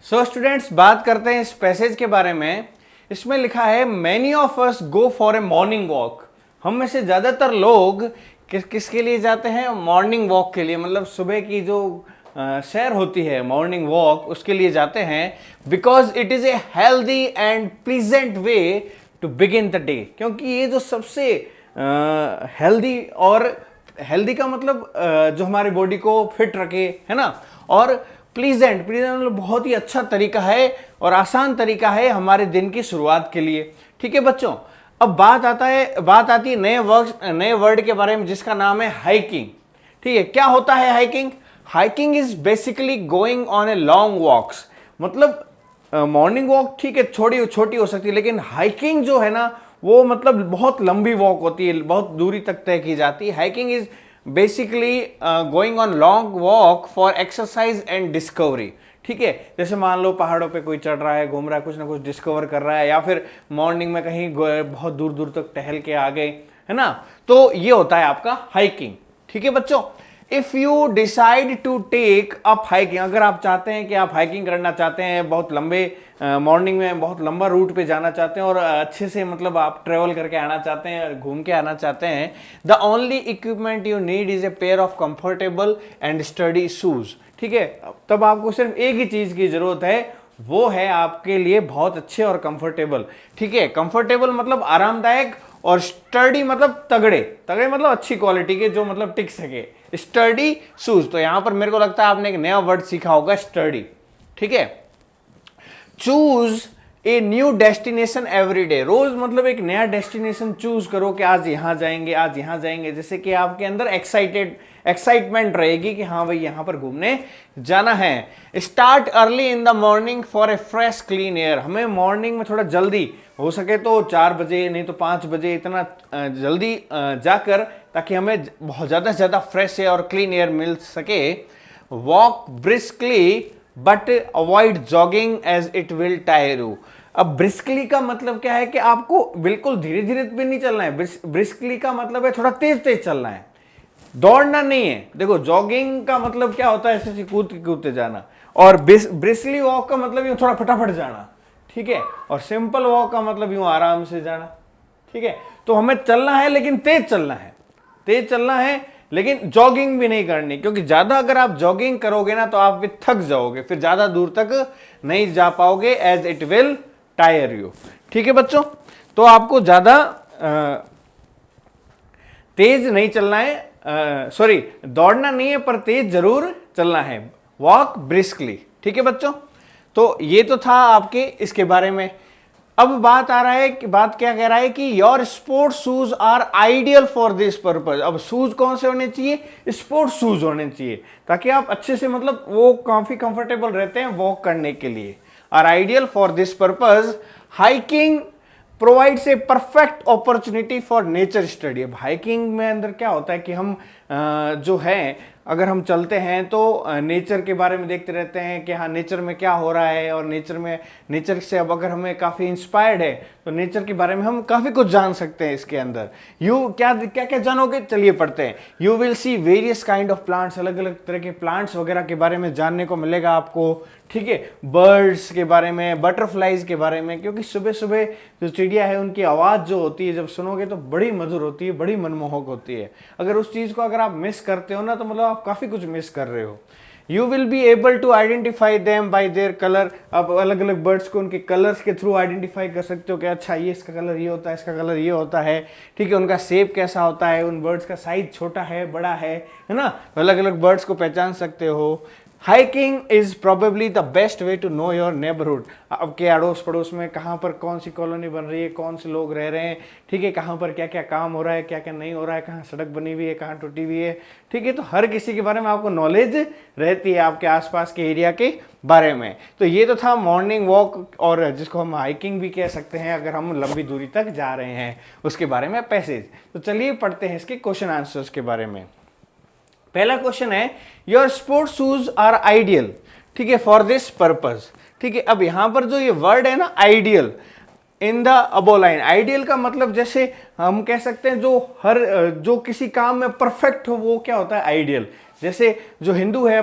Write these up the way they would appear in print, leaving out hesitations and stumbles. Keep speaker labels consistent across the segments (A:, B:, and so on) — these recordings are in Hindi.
A: सो स्टूडेंट्स, बात करते हैं इस पैसेज के बारे में। इसमें लिखा है many of us go for a morning walk. हम में से ज्यादातर लोग किसके लिए जाते हैं? मॉर्निंग वॉक के लिए, मतलब सुबह की जो सैर होती है, मॉर्निंग वॉक, उसके लिए जाते हैं। Because it is a healthy and pleasant way to begin the day. क्योंकि ये जो सबसे हेल्दी, और हेल्दी का मतलब जो हमारी बॉडी को फिट रखे, है ना, और प्लीजेंट मतलब बहुत ही अच्छा तरीका है और आसान तरीका है हमारे दिन की शुरुआत के लिए। ठीक है बच्चों, अब बात आती है नए वर्ड के बारे में, जिसका नाम है हाइकिंग। ठीक है, क्या होता है hiking? Hiking is basically going on a long walks. मतलब मॉर्निंग वॉक ठीक है, छोटी हो सकती है, लेकिन हाइकिंग जो है ना, वो मतलब बहुत लंबी वॉक होती है, बहुत दूरी तक तय की जाती है। Hiking is basically going on long walk for exercise and discovery. ठीक है, जैसे मान लो पहाड़ों पे कोई चढ़ रहा है, घूम रहा है, कुछ ना कुछ डिस्कवर कर रहा है, या फिर मॉर्निंग में कहीं बहुत दूर दूर तक टहल के आ गए, है ना, तो ये होता है आपका हाइकिंग। ठीक है बच्चों, if you decide to take up hiking, अगर आप चाहते हैं कि आप हाइकिंग करना चाहते हैं, बहुत लंबे मॉर्निंग में बहुत लंबा रूट पे जाना चाहते हैं, और अच्छे से मतलब आप ट्रेवल करके आना चाहते हैं, घूम के आना चाहते हैं, the only equipment you need is a pair of comfortable and study shoes. ठीक है, तब आपको सिर्फ एक ही चीज की जरूरत है, वो है आपके लिए बहुत अच्छे और कंफर्टेबल। ठीक है, कंफर्टेबल मतलब आरामदायक, और स्टडी मतलब तगड़े मतलब अच्छी क्वालिटी के, जो मतलब टिक सके, स्टडी शूज। तो यहां पर मेरे को लगता है आपने एक नया वर्ड सीखा होगा, स्टडी। ठीक है, choose a new destination every day. रोज मतलब एक नया डेस्टिनेशन चूज करो कि आज यहां जाएंगे, जैसे कि आपके अंदर एक्साइटमेंट रहेगी कि हाँ भाई यहां पर घूमने जाना है। Start early in the morning for a fresh clean air. हमें मॉर्निंग में थोड़ा जल्दी, हो सके तो 4 बजे, नहीं तो 5 बजे, इतना जल्दी जाकर, ताकि हमें बहुत ज्यादा से ज्यादा फ्रेश एयर और क्लीन एयर मिल सके। Walk briskly but avoid jogging as it will tire you. अब ब्रिस्कली का मतलब क्या है कि आपको बिल्कुल धीरे धीरे भी नहीं चलना है। ब्रिस्कली का मतलब है थोड़ा तेज तेज चलना है, दौड़ना नहीं है। देखो, जॉगिंग का मतलब क्या होता है, ऐसे कूदते जाना, और ब्रिस्कली वॉक का मतलब यूं थोड़ा फटाफट जाना। ठीक है, और सिंपल वॉक का मतलब यूं आराम से जाना। ठीक है, तो हमें चलना है, लेकिन तेज चलना है, लेकिन जॉगिंग भी नहीं करनी, क्योंकि ज्यादा अगर आप जॉगिंग करोगे ना, तो आप भी थक जाओगे, फिर ज्यादा दूर तक नहीं जा पाओगे, as it will tire you. ठीक है बच्चों, तो आपको ज्यादा तेज नहीं चलना है, सॉरी, दौड़ना नहीं है, पर तेज जरूर चलना है। Walk briskly. ठीक है बच्चों, तो ये तो था आपके इसके बारे में। अब बात क्या कह रहा है कि your sports shoes are ideal for this purpose. अब शूज कौन से होने चाहिए? स्पोर्ट्स शूज होने चाहिए, ताकि आप अच्छे से, मतलब वो काफी कंफर्टेबल रहते हैं वॉक करने के लिए। Are ideal for this purpose. Hiking provides a perfect opportunity for nature study. अब हाइकिंग में अंदर क्या होता है कि हम जो है, अगर हम चलते हैं तो नेचर के बारे में देखते रहते हैं कि हाँ नेचर में क्या हो रहा है, और नेचर से अब अगर हमें काफ़ी इंस्पायर्ड है, तो नेचर के बारे में हम काफ़ी कुछ जान सकते हैं इसके अंदर। क्या जानोगे, चलिए पढ़ते हैं। You will see various kind of plants. अलग अलग तरह के प्लांट्स वगैरह के बारे में जानने को मिलेगा आपको। ठीक है, बर्ड्स के बारे में, बटरफ्लाइज के बारे में, क्योंकि सुबह सुबह जो चिड़िया है उनकी आवाज़ जो होती है, जब सुनोगे तो बड़ी मधुर होती है, बड़ी मनमोहक होती है। अगर उस चीज़ को अगर आप मिस करते हो ना, तो मतलब आप काफ़ी कुछ मिस कर रहे हो। You will be able to identify them by their colour. आप अलग अलग बर्ड्स को उनके कलर्स के थ्रू आइडेंटिफाई कर सकते हो कि अच्छा ये इसका कलर ये होता है, इसका कलर ये होता है। ठीक है, उनका शेप कैसा होता है, उन बर्ड्स का साइज छोटा है, बड़ा है ना, तो अलग अलग बर्ड्स को पहचान सकते हो। Hiking is probably the best way to know your neighbourhood. आपके अड़ोस पड़ोस में कहाँ पर कौन सी कॉलोनी बन रही है, कौन से लोग रह रहे हैं, ठीक है, कहाँ पर क्या क्या काम हो रहा है, क्या क्या नहीं हो रहा है, कहाँ सड़क बनी हुई है, कहाँ टूटी हुई है। ठीक है, तो हर किसी के बारे में आपको नॉलेज रहती है, आपके आसपास के एरिया के बारे में। तो ये तो था मॉर्निंग वॉक, और जिसको हम हाइकिंग भी कह सकते हैं अगर हम लंबी दूरी तक जा रहे हैं, उसके बारे में पैसेज। तो चलिए पढ़ते हैं इसके क्वेश्चन आंसर्स के बारे में। पहला क्वेश्चन है, your sports shoes are ideal. ठीक है, फॉर दिस पर्पज। ठीक है, अब यहां पर जो ये वर्ड है ना, ideal, in the above line. Ideal का मतलब जैसे हम कह सकते हैं जो किसी काम में परफेक्ट हो, वो क्या होता है? आइडियल। जैसे जो हिंदू है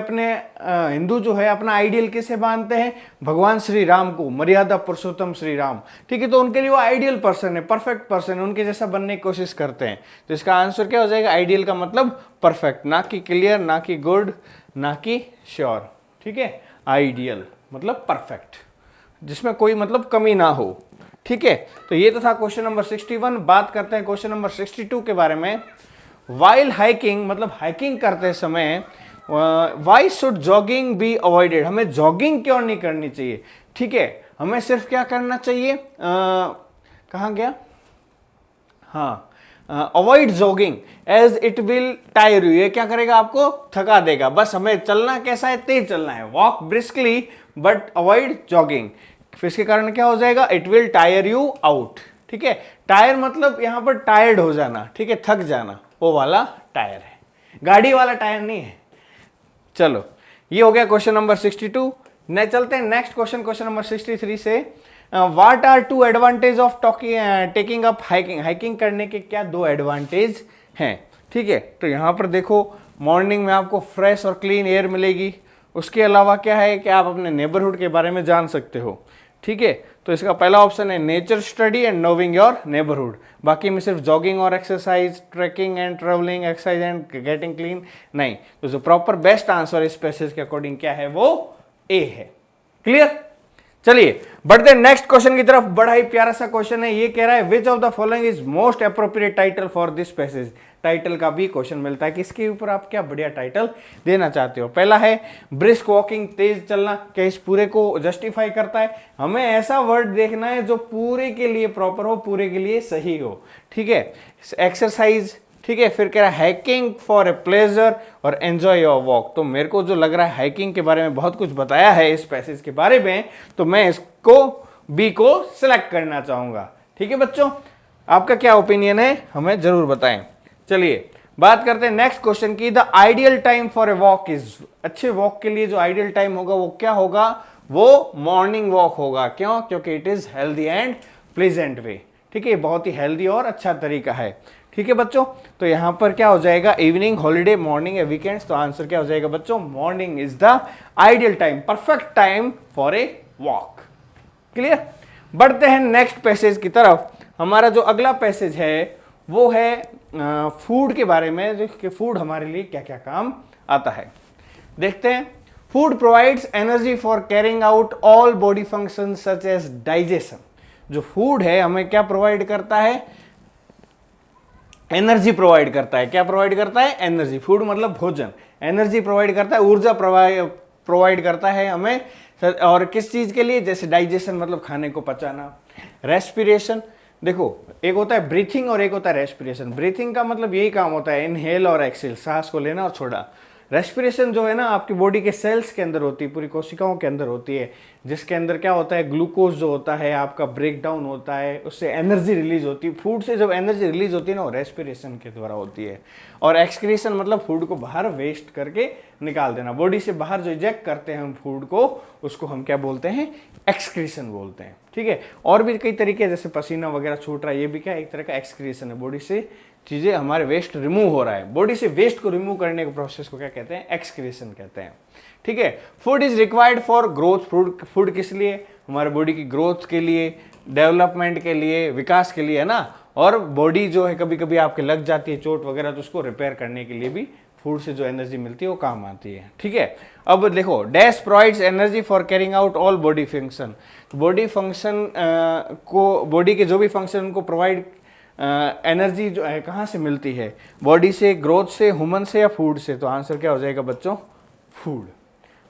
A: हिंदू जो है अपना आइडियल किसे मानते हैं, भगवान श्री राम को, मर्यादा पुरुषोत्तम श्री राम, ठीक है। तो उनके लिए वो आइडियल पर्सन है, परफेक्ट पर्सन है, उनके जैसा बनने की कोशिश करते हैं। तो इसका आंसर क्या हो जाएगा, आइडियल का मतलब परफेक्ट, ना कि क्लियर, ना कि गुड, ना कि श्योर, ठीक है। आइडियल मतलब परफेक्ट, जिसमें कोई मतलब कमी ना हो, ठीक है। तो ये तो था क्वेश्चन नंबर 61। बात करते हैं क्वेश्चन नंबर 62 के बारे में। वाइल हाइकिंग मतलब हाइकिंग करते समय why should jogging be avoided, हमें जॉगिंग क्यों नहीं करनी चाहिए, ठीक है। हमें सिर्फ क्या करना चाहिए, कहाँ गया, हाँ, avoid jogging as it will tire you, ये क्या करेगा, आपको थका देगा। बस हमें चलना कैसा है, तेज चलना है, walk briskly but avoid jogging. फिर इसके कारण क्या हो जाएगा, it will tire you out, ठीक है। टायर मतलब यहां पर टायर्ड हो जाना, ठीक है, थक जाना, वो वाला टायर है, गाड़ी वाला टायर नहीं है। चलो, ये हो गया क्वेश्चन नंबर 62। न चलते हैं नेक्स्ट क्वेश्चन, क्वेश्चन नंबर 63 से। What are two advantage of taking up hiking, hiking करने के क्या दो एडवांटेज हैं, ठीक है। तो यहाँ पर देखो, मॉर्निंग में आपको फ्रेश और क्लीन एयर मिलेगी। उसके अलावा क्या है कि आप अपने नेबरहुड के बारे में जान सकते हो, ठीक है। तो इसका पहला ऑप्शन है nature study and knowing your neighbourhood. बाकी में सिर्फ जॉगिंग और exercise, trekking and travelling, exercise and getting clean नहीं। तो जो प्रॉपर बेस्ट आंसर इस पैसेज के अकॉर्डिंग क्या है, वो ए है। क्लियर। चलिए बढ़ते हैं नेक्स्ट क्वेश्चन की तरफ। बड़ा ही प्यारा सा क्वेश्चन है, ये कह रहा है which of the following is most appropriate title for this passage. Title का भी क्वेश्चन मिलता है कि इसके ऊपर आप क्या बढ़िया टाइटल देना चाहते हो। पहला है ब्रिस्क वॉकिंग, तेज चलना, क्या इस पूरे को जस्टिफाई करता है। हमें ऐसा वर्ड देखना है जो पूरे के लिए प्रॉपर हो, पूरे के लिए सही हो, ठीक है। एक्सरसाइज, ठीक है। फिर कह रहा है हाइकिंग फॉर ए प्लेजर और एंजॉय योर वॉक। तो मेरे को जो लग रहा है हाइकिंग के बारे में बहुत कुछ बताया है इस पैसेज के बारे में, तो मैं इसको बी को सिलेक्ट करना चाहूंगा, ठीक है बच्चों। आपका क्या ओपिनियन है, हमें जरूर बताएं। चलिए बात करते हैं नेक्स्ट क्वेश्चन की। The ideal time for a walk is, अच्छे वॉक के लिए जो आइडियल टाइम होगा वो क्या होगा, वो मॉर्निंग वॉक होगा। क्यों, क्योंकि it is healthy and pleasant way, ठीक है। बहुत ही हेल्दी और अच्छा तरीका है, ठीक है बच्चों। तो यहां पर क्या हो जाएगा, इवनिंग, हॉलीडे, मॉर्निंग या वीकेंड्स। तो आंसर क्या हो जाएगा बच्चों, morning is the ideal time, perfect time for a walk. Clear. बढ़ते हैं नेक्स्ट पैसेज की तरफ। हमारा जो अगला पैसेज है वो है फूड के बारे में, कि फूड हमारे लिए क्या क्या काम आता है। देखते हैं। Food provides energy for carrying out all body function such as digestion. जो फूड है हमें क्या प्रोवाइड करता है, एनर्जी प्रोवाइड करता है। क्या प्रोवाइड करता है, एनर्जी। फूड मतलब भोजन, एनर्जी प्रोवाइड करता है, ऊर्जा प्रोवाइड करता है हमें। और किस चीज के लिए, जैसे डाइजेशन मतलब खाने को पचाना। रेस्पिरेशन, देखो एक होता है ब्रीथिंग और एक होता है रेस्पिरेशन। ब्रीथिंग का मतलब यही काम होता है, इनहेल और एक्सेल, सांस को लेना और छोड़ा। रेस्पिरेशन जो है ना आपकी बॉडी के सेल्स के अंदर होती है, पूरी कोशिकाओं के अंदर होती है, जिसके अंदर क्या होता है, ग्लूकोज जो होता है आपका ब्रेक डाउन होता है, उससे एनर्जी रिलीज होती है। फूड से जब एनर्जी रिलीज होती है ना, वो रेस्पिरेशन के द्वारा होती है। और एक्सक्रीशन मतलब फूड को बाहर वेस्ट करके निकाल देना, बॉडी से बाहर जो इजेक्ट करते हैं हम फूड को, उसको हम क्या बोलते हैं, एक्सक्रीशन बोलते हैं, ठीक है। और भी कई तरीके, जैसे पसीना वगैरह छूट रहा है, ये भी क्या एक तरह का एक्सक्रीशन है, बॉडी से चीजें हमारे वेस्ट रिमूव हो रहा है। बॉडी से वेस्ट को रिमूव करने के प्रोसेस को क्या कहते हैं, एक्सक्रीशन कहते हैं, ठीक है। Food is required for growth. Food किस लिए, हमारे बॉडी की ग्रोथ के लिए, डेवलपमेंट के लिए, विकास के लिए, है ना। और बॉडी जो है कभी कभी आपके लग जाती है चोट वगैरह, तो उसको रिपेयर करने के लिए भी फूड से जो एनर्जी मिलती है वो काम आती है, ठीक है। अब देखो, dash provides energy for carrying out all body function. Body function को, बॉडी के जो भी फंक्शन उनको प्रोवाइड एनर्जी जो है कहाँ से मिलती है, बॉडी से, ग्रोथ से, ह्यूमन से या फूड से। तो आंसर क्या हो जाएगा बच्चों, फूड।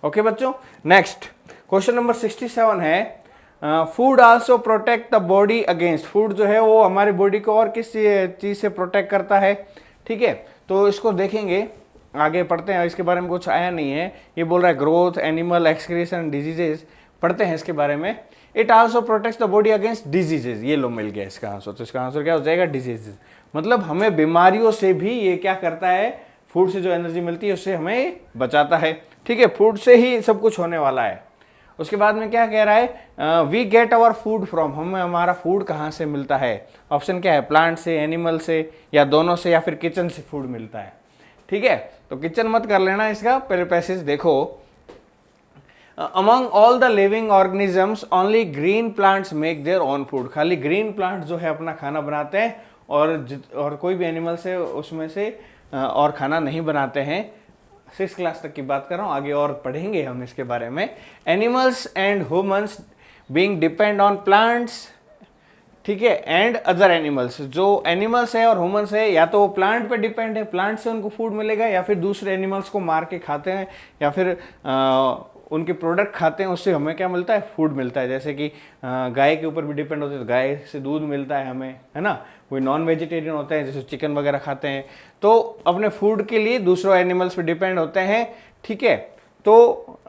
A: ओके बच्चों। नेक्स्ट क्वेश्चन नंबर 67 है food also protect the body against. Food जो है वो हमारी बॉडी को और किस चीज से प्रोटेक्ट करता है, ठीक है। तो इसको देखेंगे, आगे पढ़ते हैं। इसके बारे में कुछ आया नहीं है, ये बोल रहा है ग्रोथ, एनिमल, एक्सक्रीशन, डिजीजेज। पढ़ते हैं इसके बारे में। It also protects the body against diseases. ये लो मिल गया इसका आंसर। तो इसका आंसर क्या हो जाएगा, डिजीजेज। मतलब हमें बीमारियों से भी ये क्या करता है, फूड से जो एनर्जी मिलती है उससे हमें बचाता है, ठीक है। फूड से ही सब कुछ होने वाला है। उसके बाद में क्या कह रहा है, we get our food from. हमें हमारा फूड कहाँ से मिलता है। ऑप्शन क्या है, प्लांट से, एनिमल से, या दोनों से, या फिर किचन से फूड मिलता है। ठीक है, तो किचन मत कर लेना इसका, पहले पैसेज देखो। Among all the living organisms only green plants make their own food. खाली ग्रीन प्लांट जो है अपना खाना बनाते हैं, और कोई भी एनिमल से उसमें से और खाना नहीं बनाते हैं। 6th क्लास तक की बात कर रहा हूँ, आगे और पढ़ेंगे हम इसके बारे में। Animals and humans being depend on plants, ठीक है, एंड अदर एनिमल्स। जो एनिमल्स है और ह्यूमंस है, या तो वो प्लांट पे डिपेंड है, प्लांट से उनको फूड मिलेगा, या फिर दूसरे एनिमल्स को मार के खाते हैं, या फिर उनके प्रोडक्ट खाते हैं, उससे हमें क्या मिलता है, फूड मिलता है। जैसे कि गाय के ऊपर भी डिपेंड होते हैं, तो गाय से दूध मिलता है हमें, है ना। कोई नॉन वेजिटेरियन होते हैं जैसे चिकन वगैरह खाते हैं, तो अपने फूड के लिए दूसरों एनिमल्स पे डिपेंड होते हैं, ठीक है। तो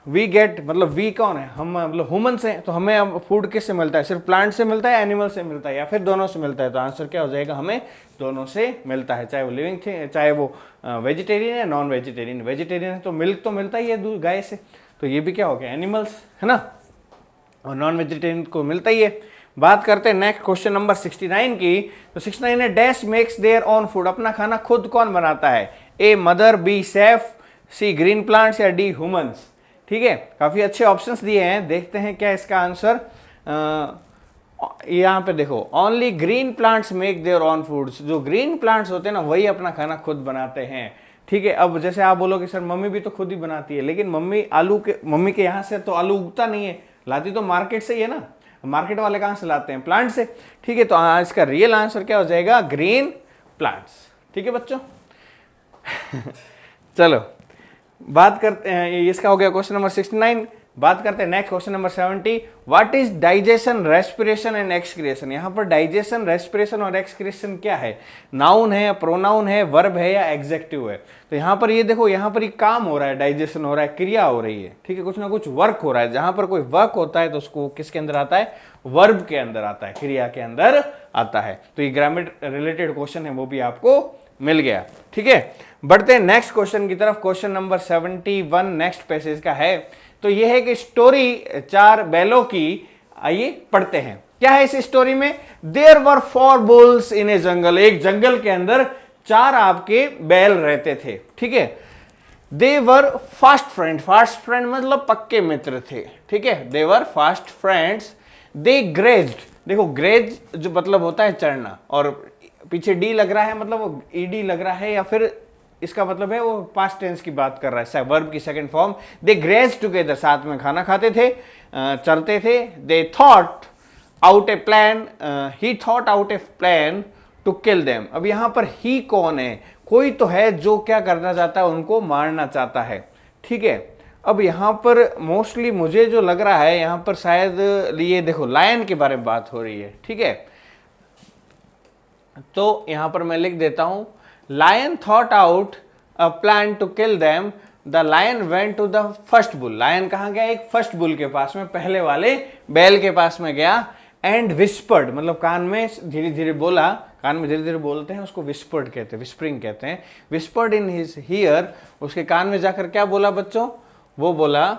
A: वी गेट, मतलब वी कौन है, हम मतलब ह्यूमंस हैं, तो हमें अब फूड किससे मिलता है, सिर्फ प्लांट से मिलता है, एनिमल से मिलता है, या फिर दोनों से मिलता है। तो आंसर क्या हो जाएगा, हमें दोनों से मिलता है, चाहे वो लिविंग थे, चाहे वो वेजिटेरियन है, नॉन वेजिटेरियन। वेजिटेरियन है तो मिल्क तो मिलता ही है गाय से, तो ये भी क्या हो गया, एनिमल्स, है ना। और नॉन वेजिटेरियन को मिलता ही है। बात करते हैं नेक्स्ट क्वेश्चन नंबर 69 की। तो 69 है, dash makes their own food. अपना खाना खुद कौन बनाता है, A mother, B chef, C green plants, या डी ह्यूमंस। ठीक है, काफी अच्छे ऑप्शंस दिए हैं, देखते हैं क्या इसका आंसर। यहाँ पे देखो, only green plants make their own foods. जो ग्रीन प्लांट्स होते हैं ना, वही अपना खाना खुद बनाते हैं, ठीक है। अब जैसे आप बोलोगे सर मम्मी भी तो खुद ही बनाती है, लेकिन मम्मी के यहाँ से तो आलू उगता नहीं है, लाती तो मार्केट से ही है ना। मार्केट वाले कहाँ से लाते हैं, प्लांट से, ठीक है। तो इसका रियल आंसर क्या हो जाएगा, ग्रीन प्लांट्स, ठीक है बच्चों। चलो बात करते हैं, इसका हो गया क्वेश्चन नंबर 69। बात करते हैं next question number 70। What is digestion, respiration and excretion. यहाँ पर डाइजेशन, रेस्पिरेशन और एक्सक्रिएशन क्या है, नाउन है, प्रोनाउन है, वर्ब है, या एग्जेक्टिव है। तो यहाँ पर ये देखो, यहाँ पर ये काम हो रहा है, डाइजेशन हो रहा है, क्रिया हो रही है, ठीक है, कुछ ना कुछ वर्क हो रहा है। जहां पर कोई वर्क होता है तो उसको किसके अंदर आता है, वर्ब के अंदर आता है, क्रिया के अंदर आता है। तो ये ग्रामर रिलेटेड क्वेश्चन है, वो भी आपको मिल गया, ठीक है। बढ़ते हैं नेक्स्ट क्वेश्चन की तरफ। क्वेश्चन नंबर 71 नेक्स्ट पैसेज का है। तो यह है कि स्टोरी 4 बैलों की, आइए पढ़ते हैं। क्या है इस स्टोरी में, there were 4 bulls in a जंगल। एक जंगल के अंदर 4 आपके बैल रहते थे, ठीक है। दे वर फास्ट फ्रेंड, फास्ट फ्रेंड मतलब पक्के मित्र थे, ठीक है। दे वर फास्ट फ्रेंड्स। दे ग्रेज्ड, देखो ग्रेज जो मतलब होता है चढ़ना, और पीछे डी लग रहा है, मतलब वो ईडी लग रहा है, या फिर इसका मतलब है वो पास्ट टेंस की बात कर रहा है, वर्ब की second form. They graze together, साथ में खाना खाते थे, चलते थे। They thought out a plan, he thought out a plan to kill them. अब यहाँ पर ही कौन है, कोई तो है जो क्या करना चाहता है, उनको मारना चाहता है, ठीक है। अब यहाँ पर मोस्टली मुझे जो लग रहा है, यहाँ पर शायद ये देखो लायन के बारे में बात हो रही है, ठीक है। तो यहाँ पर मैं लिख देता हूं, lion thought out a plan to kill them, the lion went to the first bull. Lion कहाँ गया, एक फर्स्ट बुल के पास में, पहले वाले बैल के पास में गया। एंड विस्पर्ड मतलब कान में धीरे धीरे बोला, कान में धीरे धीरे बोलते हैं उसको विस्पर्ड कहते हैं, विस्परिंग कहते हैं। विस्पर्ड इन हिज हियर, उसके कान में जाकर क्या बोला बच्चों, वो बोला,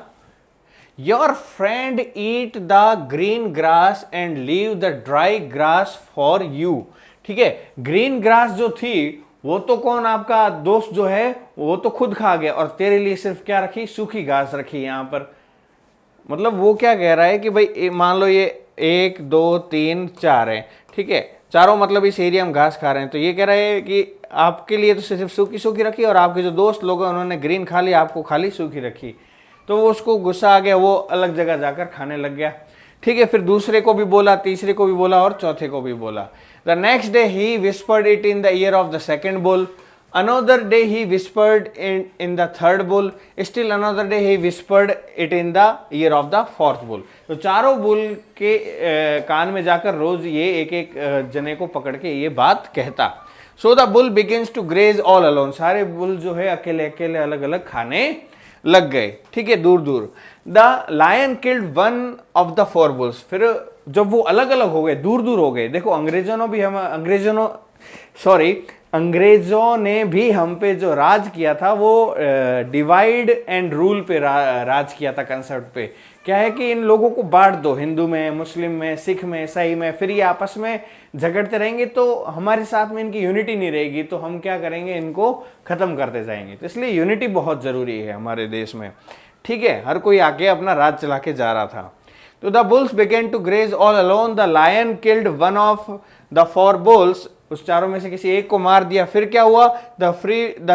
A: your friend eat the green grass and leave the dry grass for you. ठीक है, ग्रीन ग्रास जो थी वो तो कौन, आपका दोस्त जो है वो तो खुद खा गया, और तेरे लिए सिर्फ क्या रखी, सूखी घास रखी। यहां पर मतलब वो क्या कह रहा है कि भाई मान लो ये 1 2 3 4 है, ठीक है, चारों मतलब इस एरिया में घास खा रहे हैं, तो ये कह रहा है कि आपके लिए तो सिर्फ सूखी सूखी रखी, और आपके जो दोस्त लोग हैं उन्होंने ग्रीन खा ली, आपको खाली सूखी रखी। तो वो उसको गुस्सा आ गया, वो अलग जगह जाकर खाने लग गया। ठीक है, फिर दूसरे को भी बोला, तीसरे को भी बोला, और चौथे को भी बोला। The next day he whispered it in the year of the second bull, another day he whispered in the third bull, still another day he whispered it in the ear of the fourth bull। तो चारों बुल के कान में जाकर रोज ये एक एक जने को पकड़ के ये बात कहता। So the bull begins to graze all alone, सारे बुल जो है अकेले अकेले अलग अलग खाने लग गए, ठीक है, दूर दूर। The lion killed one of the 4 bulls, फिर जब वो अलग अलग हो गए, दूर दूर हो गए, देखो अंग्रेजों ने भी हम पे जो राज किया था वो डिवाइड एंड रूल पे राज किया था कंसेप्ट पे। क्या है कि इन लोगों को बांट दो, हिंदू में, मुस्लिम में, सिख में, ईसाई में, फिर ये आपस में झगड़ते रहेंगे तो हमारे साथ में इनकी यूनिटी नहीं रहेगी, तो हम क्या करेंगे, इनको खत्म करते जाएंगे। तो इसलिए यूनिटी बहुत जरूरी है हमारे देश में। ठीक है, हर कोई आके अपना राज चला के जा रहा था। तो the bulls began to graze all alone, the lion killed one of the 4 bulls, उस चारों में से किसी एक को मार दिया। फिर क्या हुआ, the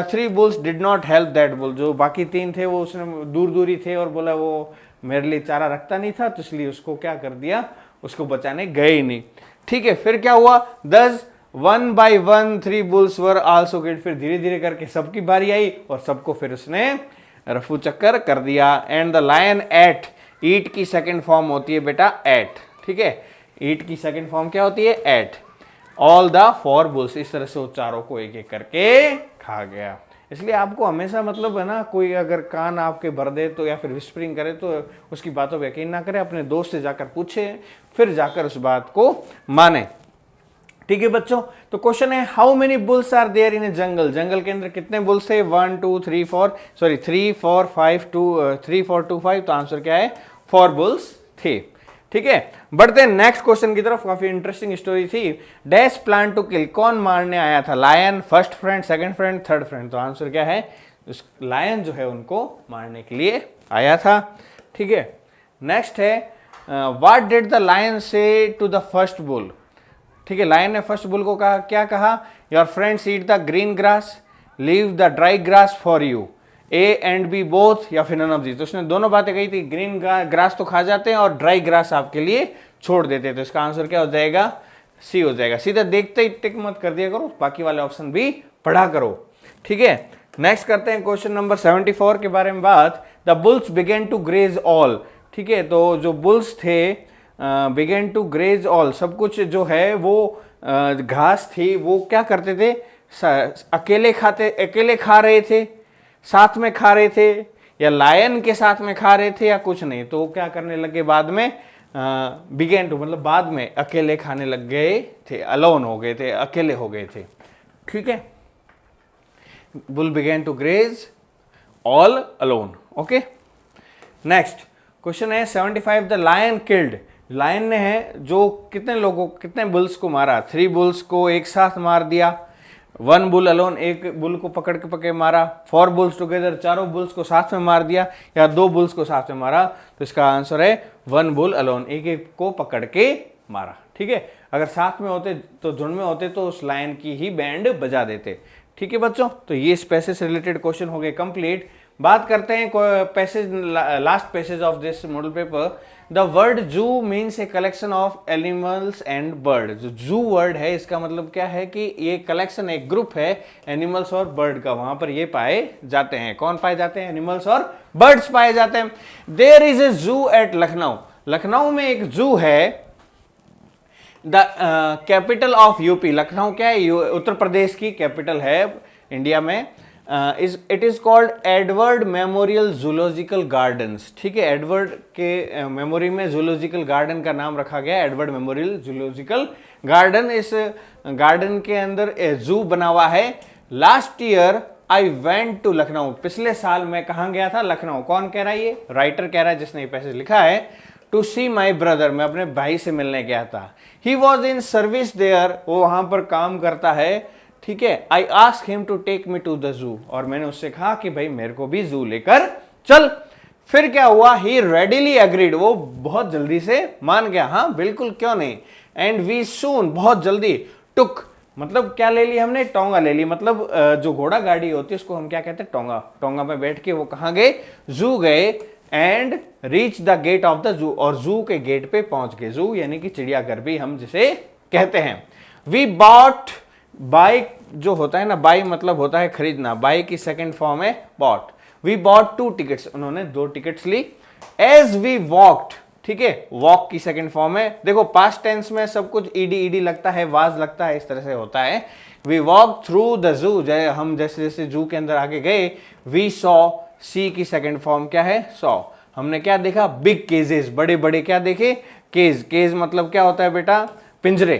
A: 3 bulls did not help that bull, जो बाकी 3 थे वो उसने दूर दूर ही थे और बोला वो मेरे लिए चारा रखता नहीं था, तो इसलिए उसको क्या कर दिया, उसको बचाने गए ही नहीं। ठीक है, फिर क्या हुआ, 10 1 by 1 3 bulls were also killed, फिर धीरे धीरे करके सबकी बारी आई और सबको फिर उसने रफू चक्कर कर दिया। एंड द लायन एट, ईट की सेकंड फॉर्म होती है बेटा एट। ठीक है, ईट की सेकंड फॉर्म क्या होती है, एट ऑल द 4 बुल्स, इस तरह से वो चारों को एक एक करके खा गया। इसलिए आपको हमेशा मतलब है ना, कोई अगर कान आपके भर दे तो या फिर विस्परिंग करे तो उसकी बातों पर यकीन ना करें, अपने दोस्त से जाकर पूछे, फिर जाकर उस बात को माने। ठीक है बच्चों, तो क्वेश्चन है how many bulls are there in a jungle, जंगल के अंदर कितने बुल्स थे, 1 2 3 4 सॉरी 3 4 5 2 3 4 2 5, तो आंसर क्या है 4 बुल्स थे। ठीक है, बढ़ते हैं नेक्स्ट क्वेश्चन की तरफ। काफी इंटरेस्टिंग स्टोरी थी। डैश प्लान टू किल, कौन मारने आया था, lion, first friend, second friend, third friend, तो आंसर क्या है, उस लायन जो है उनको मारने के लिए आया था। ठीक है, नेक्स्ट है व्हाट डिड द लायन से टू द फर्स्ट बुल। ठीक है, लायन ने फर्स्ट बुल को कहा, क्या कहा, your friends eat the green grass, leave the dry grass for you, A and B both या फिर नन ऑफ दीज। तो उसने दोनों बातें कही थी, ग्रीन ग्रास तो खा जाते हैं और ड्राई ग्रास आपके लिए छोड़ देते हैं। तो इसका आंसर क्या हो जाएगा, सी हो जाएगा। सीधा देखते ही टिक मत कर दिया करो, बाकी वाले ऑप्शन भी पढ़ा करो। ठीक है, नेक्स्ट करते हैं क्वेश्चन नंबर 74 के बारे में बात। The bulls began to graze all. ठीक है, तो जो बुल्स थे बिगेन टू ग्रेज ऑल, सब कुछ जो है वो घास थी, वो क्या करते थे, अकेले खा रहे थे, साथ में खा रहे थे, या लायन के साथ में खा रहे थे, या कुछ नहीं। तो क्या करने लगे बाद में, बिगेन टू मतलब बाद में अकेले खाने लग गए थे, अलोन हो गए थे, अकेले हो गए थे। ठीक है, bull began to graze all alone. Okay, next question है 75 द लायन किल्ड, लायन ने है जो कितने बुल्स को मारा, 3 बुल्स को एक साथ मार दिया, 1 बुल अलोन, एक बुल को पकड़ के मारा, 4 बुल्स टुगेदर, चारों बुल्स को साथ में मार दिया, या 2 बुल्स को साथ में मारा। तो इसका आंसर है 1 बुल अलोन, एक एक को पकड़ के मारा। ठीक है, अगर साथ में होते तो झुंड में होते तो उस लायन की ही बैंड बजा देते। ठीक है बच्चों, तो ये पैसेज से रिलेटेड क्वेश्चन हो गए कंप्लीट। बात करते हैं passage, last passage of this model paper. The word zoo means a collection of animals and bird. जो जू वर्ड है इसका मतलब क्या है कि ये कलेक्शन, एक ग्रुप है एनिमल्स और बर्ड का, वहां पर ये पाए जाते हैं। कौन पाए जाते हैं, एनिमल्स और बर्ड्स पाए जाते हैं। देयर इज ए जू एट लखनऊ, लखनऊ में एक जू है। The capital of UP, Lucknow क्या है, उत्तर प्रदेश की कैपिटल है इंडिया में। It is called Edward memorial zoological gardens. ठीक है, एडवर्ड के मेमोरी में जूलॉजिकल गार्डन का नाम रखा गया, एडवर्ड मेमोरियल जूलॉजिकल गार्डन। इस गार्डन के अंदर जू बना हुआ है। Last year I went to Lucknow, पिछले साल मैं कहाँ गया था, लखनऊ। कौन कह रहा है, ये राइटर कह रहा है जिसने ये पैसेज लिखा है। टू सी माई ब्रदर, मैं अपने भाई से मिलने गया था। He was in service there, वो वहां पर काम करता है। ठीक है, I ask him to take me to the zoo, और मैंने उससे कहा कि भाई मेरे को भी जू लेकर चल। फिर क्या हुआ, ही रेडिली एग्रीड, वो बहुत जल्दी से मान गया, हाँ बिल्कुल क्यों नहीं। एंड वी सून, बहुत जल्दी, टुक मतलब क्या ले ली हमने, टोंगा ले ली। मतलब जो घोड़ा गाड़ी होती है उसको हम क्या कहते हैं, टोंगा। टोंगा में बैठ के वो कहाँ गए, जू गए। And reach the gate of the zoo, और जू के गेट पे पहुंच गए। जू यानी कि चिड़ियाघर भी हम जिसे कहते हैं। वी बॉट, बाई जो होता है ना, बाई मतलब होता है खरीदना, बाई की सेकंड फॉर्म है बॉट। वी बॉट 2 टिकट्स, उन्होंने 2 टिकट्स ली। एज वी वॉक्ड, ठीक है, वॉक की सेकंड फॉर्म है। देखो पास्ट टेंस में सब कुछ ईडी ईडी लगता है, वाज लगता है, इस तरह से होता है। We walk through the zoo, हम जैसे जैसे जू के अंदर आगे गए। वी सॉ, सी की सेकंड फॉर्म क्या है, सॉ। हमने क्या देखा, बिग केजेस, बड़े बड़े क्या देखे, केज। केज मतलब क्या होता है बेटा, पिंजरे।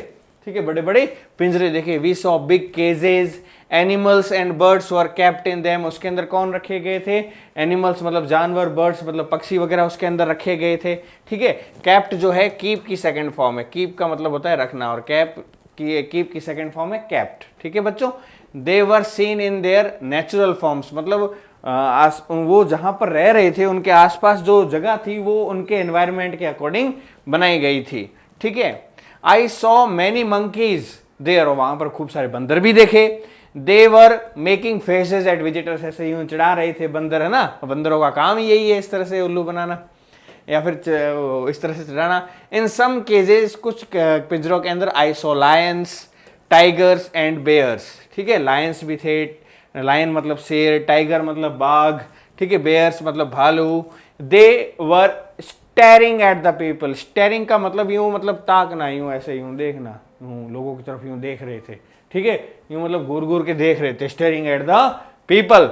A: ठीक है, बड़े बड़े पिंजरे देखे। We saw big cages, animals and birds were kept in them. उसके अंदर कौन रखे गए थे? एनिमल्स मतलब जानवर, बर्ड्स मतलब पक्षी वगैरह उसके अंदर रखे गए थे। ठीक है, कैप्ट जो है कीप की सेकंड फॉर्म है। कीप का मतलब होता है रखना, और कीप की सेकंड फॉर्म है कैप्ट। ठीक है बच्चों, they were seen in their natural forms, मतलब वो जहां पर रह रहे थे उनके आसपास जो जगह थी वो उनके एनवायरनमेंट के अकॉर्डिंग बनाई गई थी। ठीक है, I saw many monkeys there, वहां पर खूब सारे बंदर भी देखे। They were making faces at visitors, ऐसे यूं चिढ़ा रहे थे बंदर, है ना, बंदरों का काम ही यही है इस तरह से उल्लू बनाना या फिर इस तरह से चिढ़ाना। इन सम केजेस, कुछ पिंजरों के अंदर I saw lions, tigers and bears. ठीक है, लायंस भी थे, लायन मतलब शेर, टाइगर मतलब बाघ, ठीक है, बेयर्स मतलब भालू। They were staring at the people, staring का मतलब यूं, मतलब ताकना, यूं ऐसे यूं देखना, यूं लोगों की तरफ यूं देख रहे थे। ठीक है, यूं मतलब घूर घूर के देख रहे थे, staring at the people.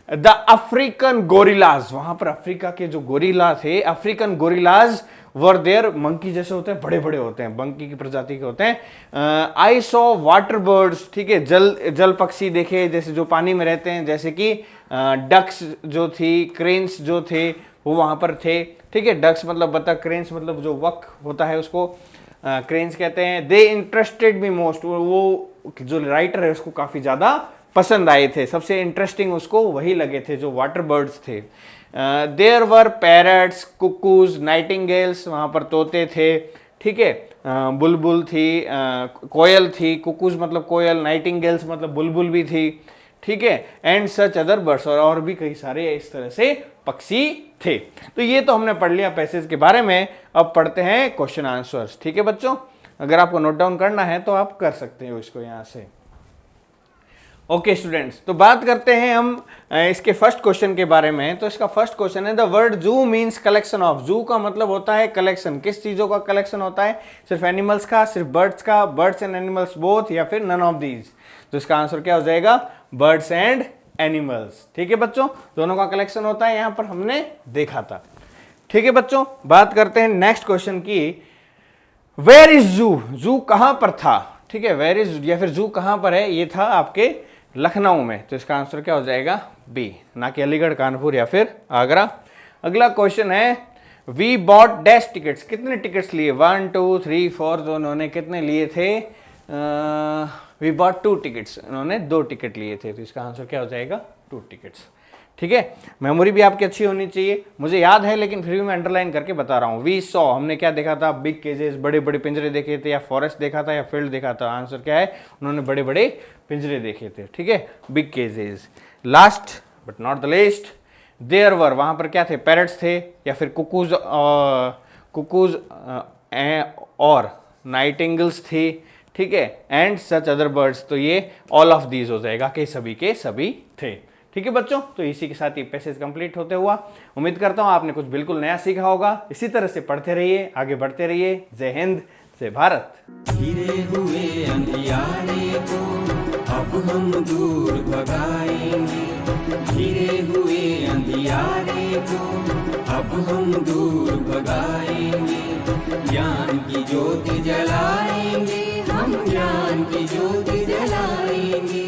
A: The African gorillas, वहां पर अफ्रीका के जो गोरिल्ला थे, African gorillas were there, monkey जैसे होते हैं, बड़े बड़े होते हैं, मंकी की प्रजाति के होते हैं। आई सॉ वाटर बर्ड्स, ठीक है, जल पक्षी देखे, जैसे जो पानी में रहते हैं, जैसे कि डक्स जो थी, क्रेन्स जो थे वो वहां पर थे। ठीक है, डक्स मतलब बतख, क्रेन्स मतलब जो वक होता है उसको क्रेन्स कहते हैं। दे इंटरेस्टेड मी मोस्ट, वो जो राइटर है उसको काफी ज्यादा पसंद आए थे, सबसे इंटरेस्टिंग उसको वही लगे थे जो वाटर बर्ड्स थे। There were parrots, cuckoos, nightingales, वहां पर तोते थे। ठीक है, बुलबुल थी, कोयल थी, कुकूज मतलब कोयल, नाइटिंगेल्स मतलब बुलबुल भी थी। ठीक है, एंड सच अदर बर्ड्स, और भी कई सारे इस तरह से पक्षी थे। तो ये तो हमने पढ़ लिया पैसेज के बारे में। अब पढ़ते हैं क्वेश्चन आंसर्स। ठीक है बच्चों, अगर आपको नोट डाउन करना है तो आप कर सकते हो इसको यहां से। ओके स्टूडेंट्स, तो बात करते हैं हम इसके फर्स्ट क्वेश्चन के बारे में। तो इसका फर्स्ट क्वेश्चन है, the word zoo means collection of. जू का मतलब होता है कलेक्शन, किस चीजों का कलेक्शन होता है? सिर्फ एनिमल्स का, सिर्फ बर्ड्स का, बर्ड्स एंड एनिमल्स बोथ, या फिर नन ऑफ दीज। तो इसका आंसर क्या हो जाएगा? Birds and animals. ठीक है बच्चों, दोनों का कलेक्शन होता है, यहां पर हमने देखा था। ठीक है बच्चों, बात करते हैं नेक्स्ट क्वेश्चन की। वेयर इज जू, जू कहां पर था? ठीक है, वेयर इज या फिर जू कहां पर है? ये था आपके लखनऊ में। तो इसका आंसर क्या हो जाएगा? बी, ना कि अलीगढ़, कानपुर या फिर आगरा। अगला क्वेश्चन है, वी बॉट डैश टिकट्स, कितने टिकट्स लिए? 1 2 3 4, तो उन्होंने कितने लिए थे? वी बॉट 2 टिकट्स, उन्होंने 2 टिकट लिए थे। तो इसका आंसर क्या हो जाएगा? 2 टिकट्स। ठीक है, मेमोरी भी आपकी अच्छी होनी चाहिए। मुझे याद है लेकिन फिर भी मैं अंडरलाइन करके बता रहा हूँ। वी सॉ, हमने क्या देखा था? बिग केजेस, बड़े बड़े पिंजरे देखे थे, या फॉरेस्ट देखा था, या फील्ड देखा था? आंसर क्या है? उन्होंने बड़े बड़े पिंजरे देखे थे। ठीक है, big cages. Last but not the least, there were, वहां पर क्या थे? पैरट्स थे, या फिर कुकूज और नाइटिंगल्स थी। ठीक है, एंड सच अदर बर्ड्स। तो ये ऑल ऑफ दीज हो जाएगा कि सभी के सभी थे। ठीक है बच्चों, तो इसी के साथ ये पैसेज कंप्लीट होते हुआ उम्मीद करता हूं आपने कुछ बिल्कुल नया सीखा होगा। इसी तरह से पढ़ते रहिए, आगे बढ़ते रहिए। जय हिंद, जय भारत।
B: घिरे हुए अंधियारे को अब हम दूर भगाएंगे, घिरे हुए अंधियारे को अब हम दूर भगाएंगे। ज्ञान की ज्योति जलाएंगे, हम ज्ञान की ज्योति जलाएंगे।